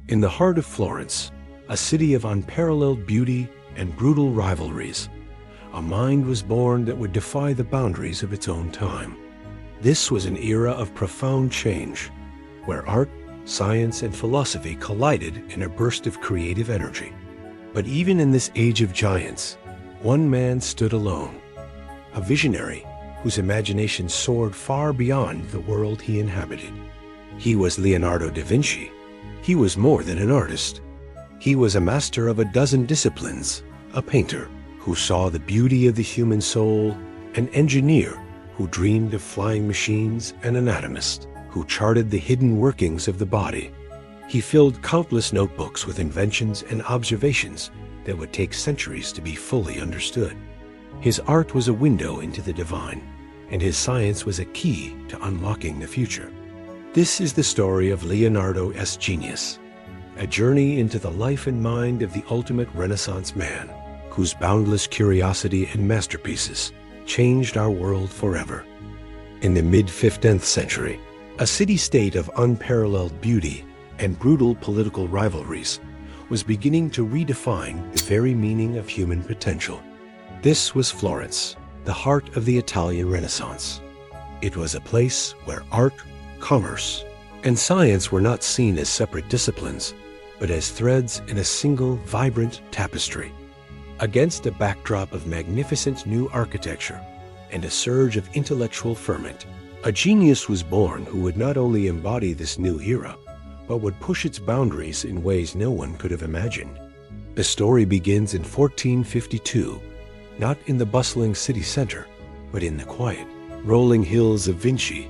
In the heart of Florence, a city of unparalleled beauty and brutal rivalries, a mind was born that would defy the boundaries of its own time. This was an era of profound change, where art, science, and philosophy collided in a burst of creative energy. But even in this age of giants, one man stood alone, a visionary whose imagination soared far beyond the world he inhabited. He was Leonardo da Vinci. He was more than an artist. He was a master of a dozen disciplines, a painter who saw the beauty of the human soul, an engineer who dreamed of flying machines, an anatomist who charted the hidden workings of the body. He filled countless notebooks with inventions and observations that would take centuries to be fully understood. His art was a window into the divine, and his science was a key to unlocking the future. This is the story of Leonardo's genius, a journey into the life and mind of the ultimate Renaissance man, whose boundless curiosity and masterpieces changed our world forever. In the mid-15th century, a city-state of unparalleled beauty and brutal political rivalries was beginning to redefine the very meaning of human potential. This was Florence, the heart of the Italian Renaissance. It was a place where art, commerce, and science were not seen as separate disciplines, but as threads in a single vibrant tapestry. Against a backdrop of magnificent new architecture and a surge of intellectual ferment, a genius was born who would not only embody this new era, but would push its boundaries in ways no one could have imagined. The story begins in 1452, not in the bustling city center, but in the quiet, rolling hills of Vinci,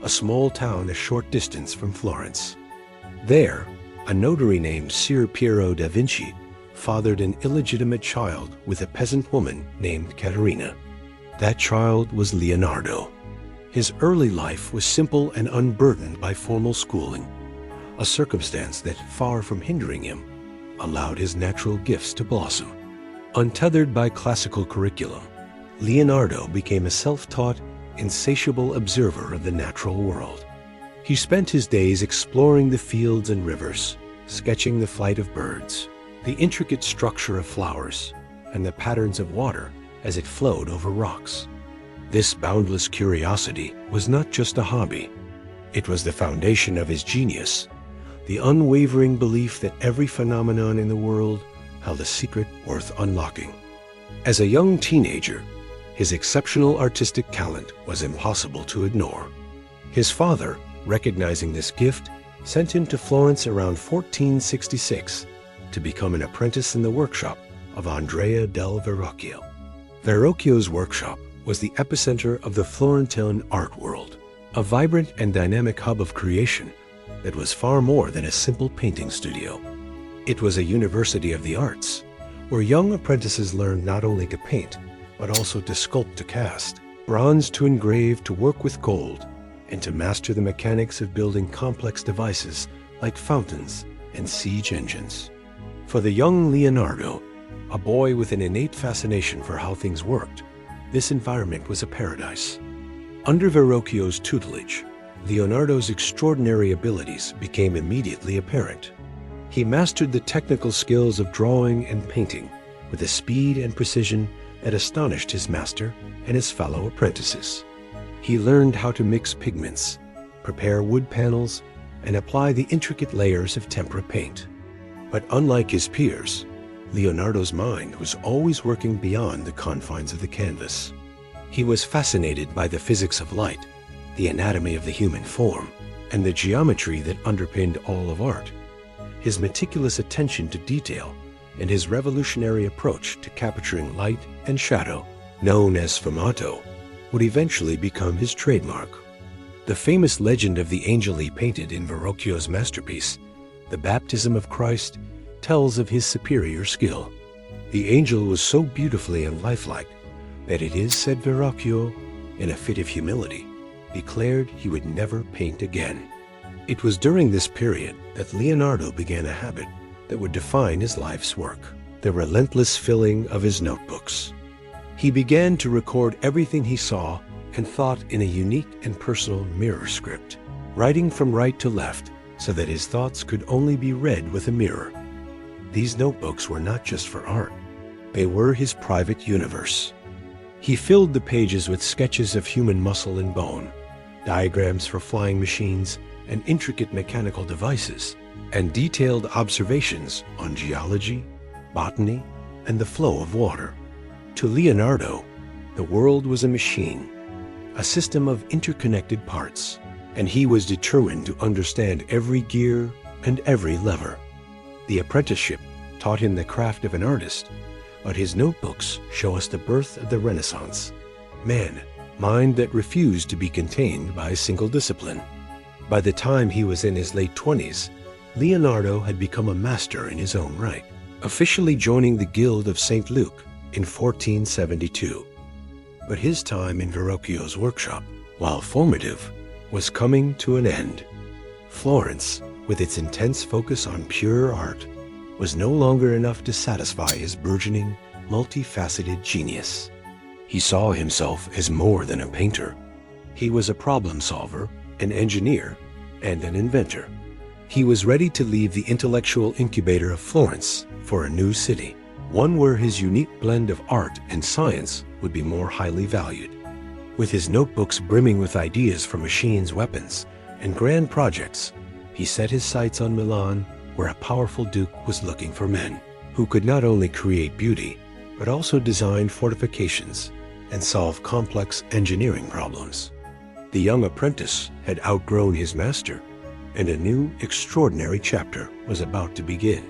a small town a short distance from Florence. There, a notary named Ser Piero da Vinci fathered an illegitimate child with a peasant woman named Caterina. That child was Leonardo. His early life was simple and unburdened by formal schooling, a circumstance that, far from hindering him, allowed his natural gifts to blossom. Untethered by classical curriculum, Leonardo became a self-taught, insatiable observer of the natural world. He spent his days exploring the fields and rivers, sketching the flight of birds, the intricate structure of flowers, and the patterns of water as it flowed over rocks. This boundless curiosity was not just a hobby. It was the foundation of his genius, the unwavering belief that every phenomenon in the world held a secret worth unlocking. As a young teenager, his exceptional artistic talent was impossible to ignore. His father, recognizing this gift, sent him to Florence around 1466 to become an apprentice in the workshop of Andrea del Verrocchio. Verrocchio's workshop was the epicenter of the Florentine art world, a vibrant and dynamic hub of creation that was far more than a simple painting studio. It was a university of the arts, where young apprentices learned not only to paint, but also to sculpt to cast, bronze to engrave, to work with gold, and to master the mechanics of building complex devices like fountains and siege engines. For the young Leonardo, a boy with an innate fascination for how things worked, this environment was a paradise. Under Verrocchio's tutelage, Leonardo's extraordinary abilities became immediately apparent. He mastered the technical skills of drawing and painting with a speed and precision that astonished his master and his fellow apprentices. He learned how to mix pigments, prepare wood panels, and apply the intricate layers of tempera paint. But unlike his peers, Leonardo's mind was always working beyond the confines of the canvas. He was fascinated by the physics of light, the anatomy of the human form, and the geometry that underpinned all of art. His meticulous attention to detail and his revolutionary approach to capturing light and shadow, known as sfumato, would eventually become his trademark. The famous legend of the angel he painted in Verrocchio's masterpiece, The Baptism of Christ, tells of his superior skill. The angel was so beautifully and lifelike that it is said Verrocchio, in a fit of humility, declared he would never paint again. It was during this period that Leonardo began a habit that would define his life's work, the relentless filling of his notebooks. He began to record everything he saw and thought in a unique and personal mirror script, writing from right to left, so that his thoughts could only be read with a mirror. These notebooks were not just for art. They were his private universe. He filled the pages with sketches of human muscle and bone, diagrams for flying machines and intricate mechanical devices, and detailed observations on geology, botany, and the flow of water. To Leonardo, the world was a machine, a system of interconnected parts, and he was determined to understand every gear and every lever. The apprenticeship taught him the craft of an artist, but his notebooks show us the birth of the Renaissance. Man, mind that refused to be contained by a single discipline. By the time he was in his late 20s, Leonardo had become a master in his own right, officially joining the Guild of St. Luke in 1472. But his time in Verrocchio's workshop, while formative, was coming to an end. Florence, with its intense focus on pure art, was no longer enough to satisfy his burgeoning, multifaceted genius. He saw himself as more than a painter. He was a problem solver, an engineer, and an inventor. He was ready to leave the intellectual incubator of Florence for a new city, one where his unique blend of art and science would be more highly valued. With his notebooks brimming with ideas for machines, weapons, and grand projects, he set his sights on Milan, where a powerful duke was looking for men who could not only create beauty, but also design fortifications and solve complex engineering problems. The young apprentice had outgrown his master, and a new, extraordinary chapter was about to begin.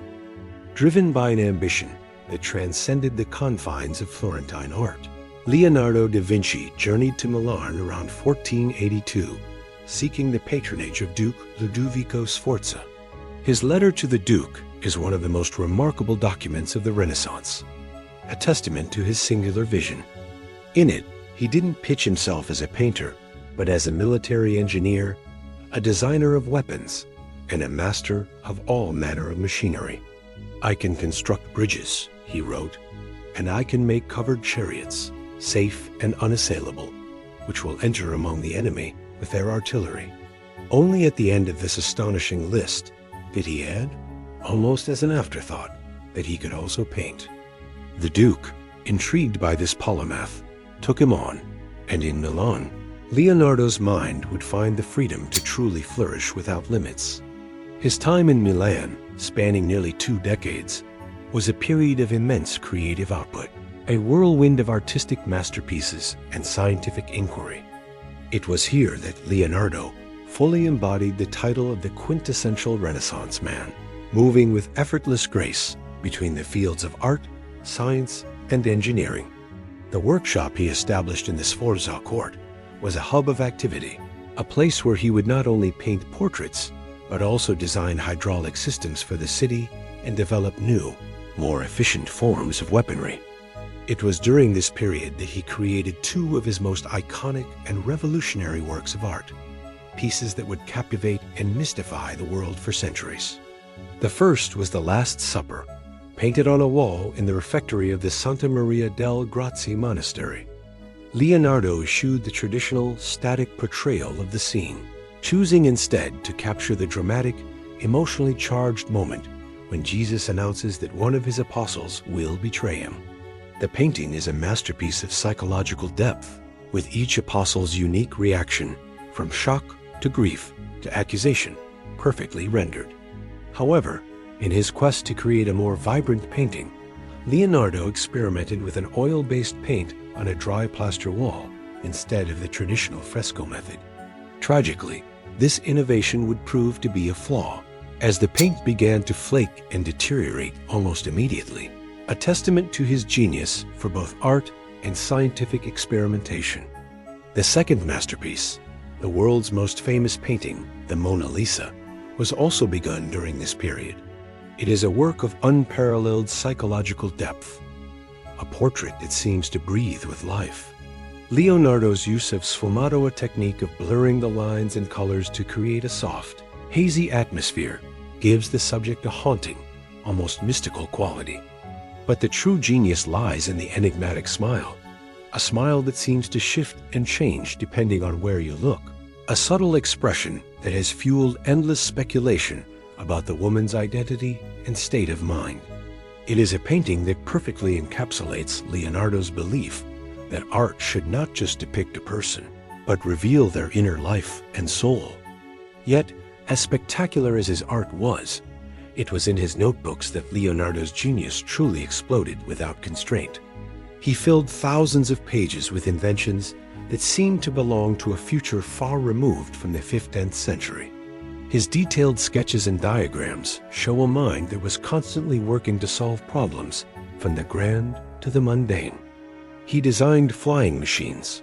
Driven by an ambition that transcended the confines of Florentine art, Leonardo da Vinci journeyed to Milan around 1482, seeking the patronage of Duke Ludovico Sforza. His letter to the Duke is one of the most remarkable documents of the Renaissance, a testament to his singular vision. In it, he didn't pitch himself as a painter, but as a military engineer, a designer of weapons, and a master of all manner of machinery. "I can construct bridges," he wrote, "and I can make covered chariots, safe and unassailable, which will enter among the enemy with their artillery." Only at the end of this astonishing list did he add, almost as an afterthought, that he could also paint. The Duke, intrigued by this polymath, took him on, and in Milan, Leonardo's mind would find the freedom to truly flourish without limits. His time in Milan, spanning nearly 2 decades, was a period of immense creative output, a whirlwind of artistic masterpieces and scientific inquiry. It was here that Leonardo fully embodied the title of the quintessential Renaissance man, moving with effortless grace between the fields of art, science, and engineering. The workshop he established in the Sforza court was a hub of activity, a place where he would not only paint portraits, but also design hydraulic systems for the city and develop new, more efficient forms of weaponry. It was during this period that he created 2 of his most iconic and revolutionary works of art, pieces that would captivate and mystify the world for centuries. The first was The Last Supper, painted on a wall in the refectory of the Santa Maria del Grazie monastery. Leonardo eschewed the traditional, static portrayal of the scene, choosing instead to capture the dramatic, emotionally charged moment when Jesus announces that one of his apostles will betray him. The painting is a masterpiece of psychological depth, with each apostle's unique reaction, from shock to grief to accusation, perfectly rendered. However, in his quest to create a more vibrant painting, Leonardo experimented with an oil-based paint on a dry plaster wall instead of the traditional fresco method. Tragically, this innovation would prove to be a flaw, as the paint began to flake and deteriorate almost immediately, a testament to his genius for both art and scientific experimentation. The second masterpiece, the world's most famous painting, the Mona Lisa, was also begun during this period. It is a work of unparalleled psychological depth, a portrait that seems to breathe with life. Leonardo's use of sfumato, a technique of blurring the lines and colors to create a soft, hazy atmosphere, gives the subject a haunting, almost mystical quality. But the true genius lies in the enigmatic smile, a smile that seems to shift and change depending on where you look, a subtle expression that has fueled endless speculation about the woman's identity and state of mind. It is a painting that perfectly encapsulates Leonardo's belief that art should not just depict a person, but reveal their inner life and soul. Yet, as spectacular as his art was, it was in his notebooks that Leonardo's genius truly exploded without constraint. He filled thousands of pages with inventions that seemed to belong to a future far removed from the 15th century. His detailed sketches and diagrams show a mind that was constantly working to solve problems from the grand to the mundane. He designed flying machines,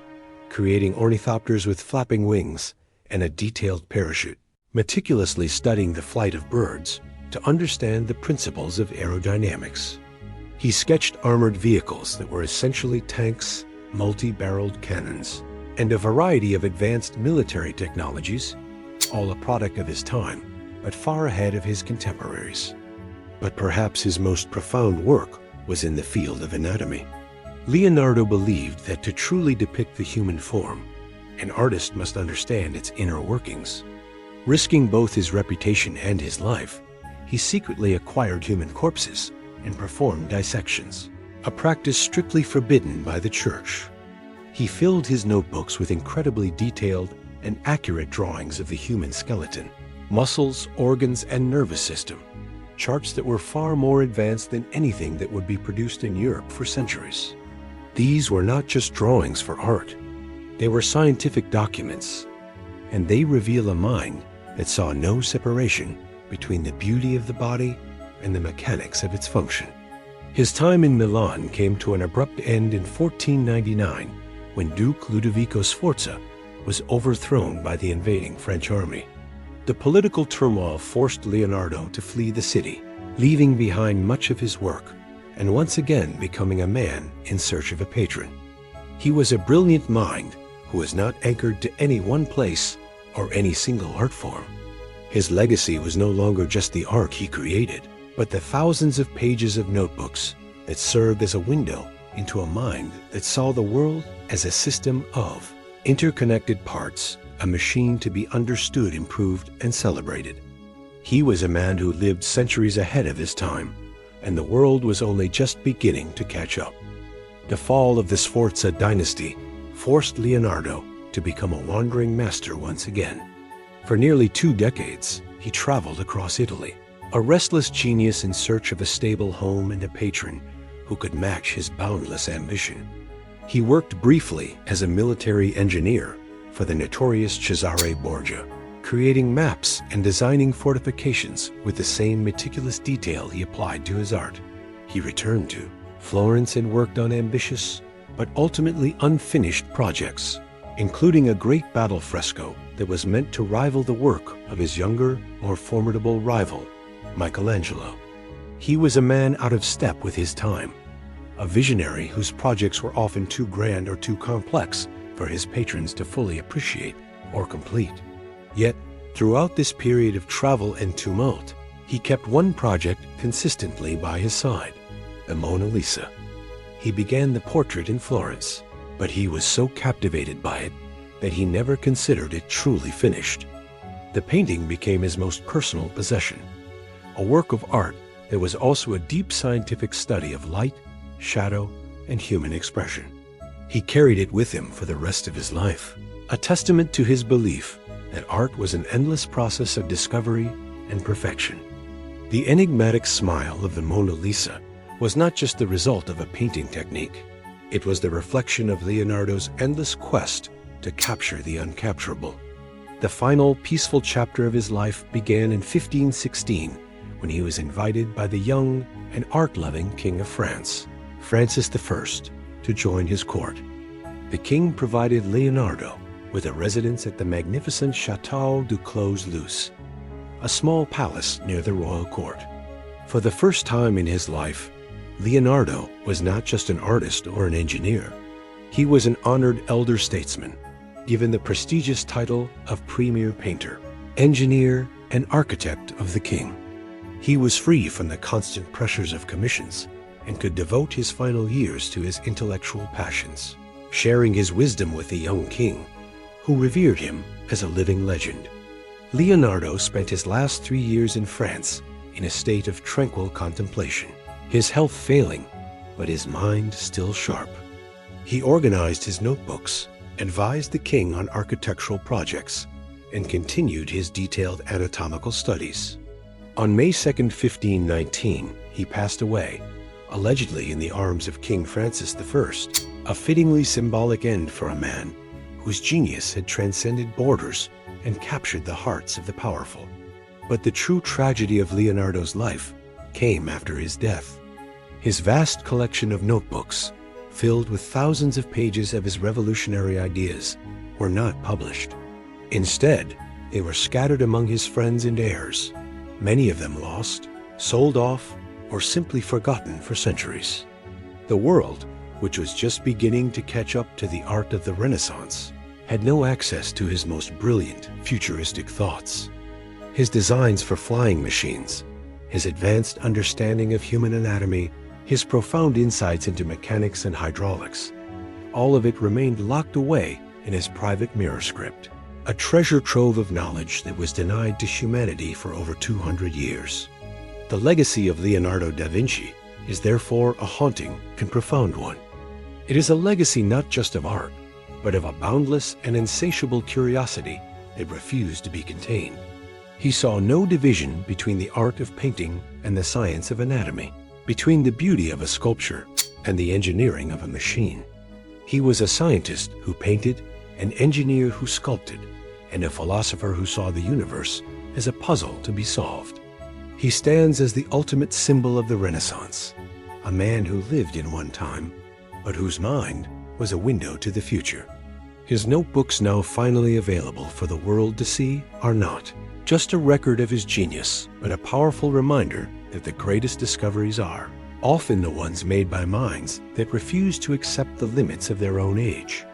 creating ornithopters with flapping wings and a detailed parachute, meticulously studying the flight of birds to understand the principles of aerodynamics. He sketched armored vehicles that were essentially tanks, multi-barreled cannons, and a variety of advanced military technologies, all a product of his time, but far ahead of his contemporaries. But perhaps his most profound work was in the field of anatomy. Leonardo believed that to truly depict the human form, an artist must understand its inner workings. Risking both his reputation and his life, he secretly acquired human corpses and performed dissections, a practice strictly forbidden by the church. He filled his notebooks with incredibly detailed and accurate drawings of the human skeleton, muscles, organs, and nervous system, charts that were far more advanced than anything that would be produced in Europe for centuries. These were not just drawings for art. They were scientific documents, and they reveal a mind that saw no separation between the beauty of the body and the mechanics of its function. His time in Milan came to an abrupt end in 1499 when Duke Ludovico Sforza was overthrown by the invading French army. The political turmoil forced Leonardo to flee the city, leaving behind much of his work and once again becoming a man in search of a patron. He was a brilliant mind who was not anchored to any one place or any single art form. His legacy was no longer just the art he created, but the thousands of pages of notebooks that served as a window into a mind that saw the world as a system of interconnected parts, a machine to be understood, improved, and celebrated. He was a man who lived centuries ahead of his time, and the world was only just beginning to catch up. The fall of the Sforza dynasty forced Leonardo to become a wandering master once again. For nearly 2 decades, he traveled across Italy, a restless genius in search of a stable home and a patron who could match his boundless ambition. He worked briefly as a military engineer for the notorious Cesare Borgia, creating maps and designing fortifications with the same meticulous detail he applied to his art. He returned to Florence and worked on ambitious but ultimately unfinished projects, including a great battle fresco that was meant to rival the work of his younger, more formidable rival, Michelangelo. He was a man out of step with his time, a visionary whose projects were often too grand or too complex for his patrons to fully appreciate or complete. Yet, throughout this period of travel and tumult, he kept one project consistently by his side, the Mona Lisa. He began the portrait in Florence, but he was so captivated by it that he never considered it truly finished. The painting became his most personal possession, a work of art that was also a deep scientific study of light, shadow, and human expression. He carried it with him for the rest of his life, a testament to his belief that art was an endless process of discovery and perfection. The enigmatic smile of the Mona Lisa was not just the result of a painting technique. It was the reflection of Leonardo's endless quest to capture the uncapturable. The final peaceful chapter of his life began in 1516 when he was invited by the young and art-loving King of France, Francis I, to join his court. The king provided Leonardo with a residence at the magnificent Château du Clos-Luz, a small palace near the royal court. For the first time in his life, Leonardo was not just an artist or an engineer. He was an honored elder statesman, given the prestigious title of premier painter, engineer, and architect of the king. He was free from the constant pressures of commissions and could devote his final years to his intellectual passions, sharing his wisdom with the young king, who revered him as a living legend. Leonardo spent his last 3 years in France in a state of tranquil contemplation, his health failing, but his mind still sharp. He organized his notebooks, advised the king on architectural projects, and continued his detailed anatomical studies. On May 2, 1519, he passed away, allegedly in the arms of King Francis I, a fittingly symbolic end for a man whose genius had transcended borders and captured the hearts of the powerful. But the true tragedy of Leonardo's life came after his death. His vast collection of notebooks, filled with thousands of pages of his revolutionary ideas, were not published. Instead, they were scattered among his friends and heirs, many of them lost, sold off, or simply forgotten for centuries. The world, which was just beginning to catch up to the art of the Renaissance, had no access to his most brilliant, futuristic thoughts. His designs for flying machines, his advanced understanding of human anatomy, his profound insights into mechanics and hydraulics, all of it remained locked away in his private mirror script, a treasure trove of knowledge that was denied to humanity for over 200 years. The legacy of Leonardo da Vinci is therefore a haunting and profound one. It is a legacy not just of art, but of a boundless and insatiable curiosity that refused to be contained. He saw no division between the art of painting and the science of anatomy, between the beauty of a sculpture and the engineering of a machine. He was a scientist who painted, an engineer who sculpted, and a philosopher who saw the universe as a puzzle to be solved. He stands as the ultimate symbol of the Renaissance, a man who lived in one time, but whose mind was a window to the future. His notebooks, now finally available for the world to see, are not just a record of his genius, but a powerful reminder that the greatest discoveries are often the ones made by minds that refuse to accept the limits of their own age.